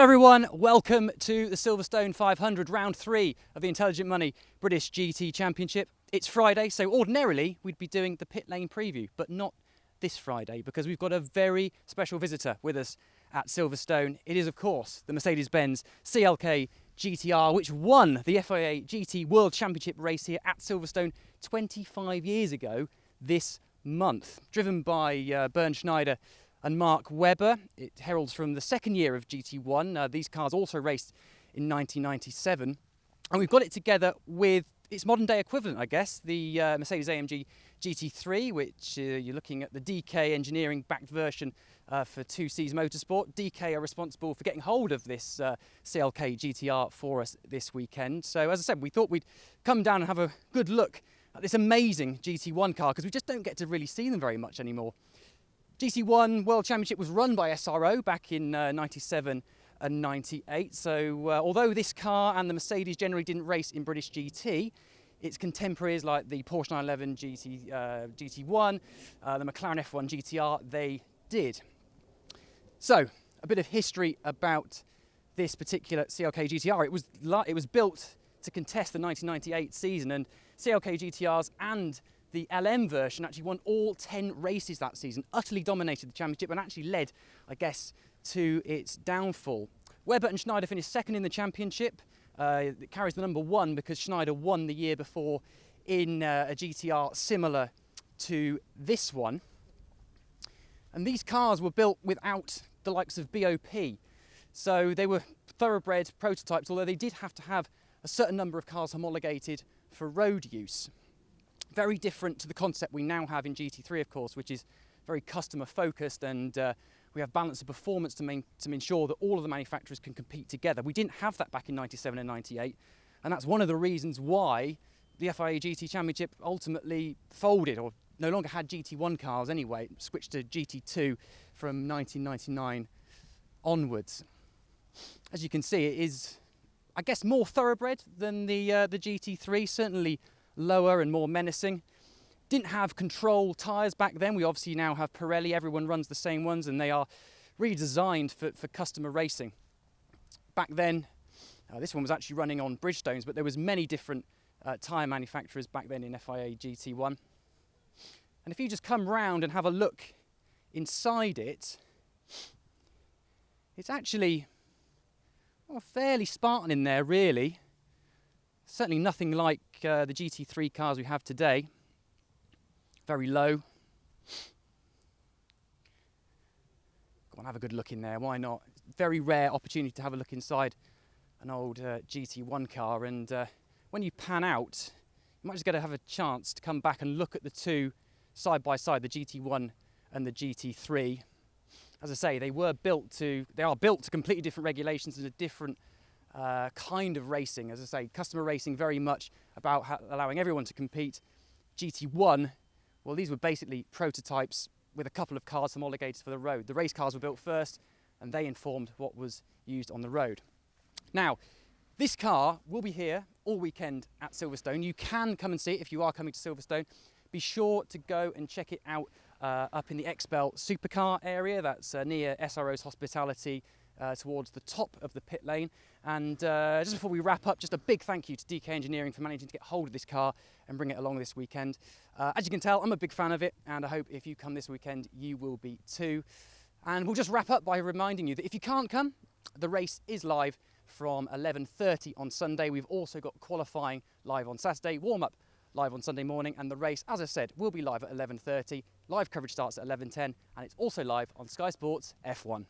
Hello everyone, welcome to the Silverstone 500 round 3 of the Intelligent Money British GT Championship. It's Friday, so ordinarily we'd be doing the pit lane preview, but not this Friday because we've got a very special visitor with us at Silverstone. It is of course the Mercedes CLK GTR, which won the FIA GT World Championship race here at Silverstone 25 years ago this month. Driven by Bernd Schneider and Mark Webber. It heralds from the second year of GT1. These cars also raced in 1997. And we've got it together with its modern day equivalent, I guess, the Mercedes-AMG GT3, which you're looking at the DK engineering backed version for 2C's Motorsport. DK are responsible for getting hold of this CLK GTR for us this weekend. So as I said, we thought we'd come down and have a good look at this amazing GT1 car because we just don't get to really see them very much anymore. GT1 World Championship was run by SRO back in 97 and 98. So although this car and the Mercedes generally didn't race in British GT, its contemporaries like the Porsche 911 GT1, the McLaren F1 GTR, they did. So a bit of history about this particular CLK GTR. It was built to contest the 1998 season, and CLK GTRs and the LM version actually won all 10 races that season, utterly dominated the championship and actually led, I guess, to its downfall. Webber and Schneider finished second in the championship. It carries the number 1 because Schneider won the year before in a GTR similar to this one. And these cars were built without the likes of BOP. So they were thoroughbred prototypes, although they did have to have a certain number of cars homologated for road use. Very different to the concept we now have in GT3, of course, which is very customer focused, and we have balance of performance to ensure that all of the manufacturers can compete together. We didn't have that back in 97 and 98, and that's one of the reasons why the FIA GT Championship ultimately folded, or no longer had GT1 cars anyway, switched to GT2 from 1999 onwards. As you can see, it is, I guess, more thoroughbred than the GT3, certainly lower and more menacing. Didn't have control tyres back then. We obviously now have Pirelli. Everyone runs the same ones and they are really designed for customer racing. Back then, this one was actually running on Bridgestones, but there was many different tyre manufacturers back then in FIA GT1. And if you just come round and have a look inside it, it's actually fairly Spartan in there, really. Certainly nothing like the GT3 cars we have today. Very low. Go on, have a good look in there, why not? Very rare opportunity to have a look inside an old GT1 car, and when you pan out, you might just get to have a chance to come back and look at the two side by side, the GT1 and the GT3. As I say, they are built to completely different regulations and a different kind of racing. As I say, customer racing very much about allowing everyone to compete. GT1, well, these were basically prototypes with a couple of cars homologated for the road. The race cars were built first and they informed what was used on the road. Now, this car will be here all weekend at Silverstone. You can come and see it if you are coming to Silverstone. Be sure to go and check it out up in the XBEL supercar area. That's near SRO's hospitality towards the top of the pit lane. And just before we wrap up, just a big thank you to DK Engineering for managing to get hold of this car and bring it along this weekend. As you can tell, I'm a big fan of it, and I hope if you come this weekend, you will be too. And we'll just wrap up by reminding you that if you can't come, the race is live from 11:30 on Sunday. We've also got qualifying live on Saturday, warm-up live on Sunday morning, and the race, as I said, will be live at 11:30. Live coverage starts at 11:10, and it's also live on Sky Sports F1.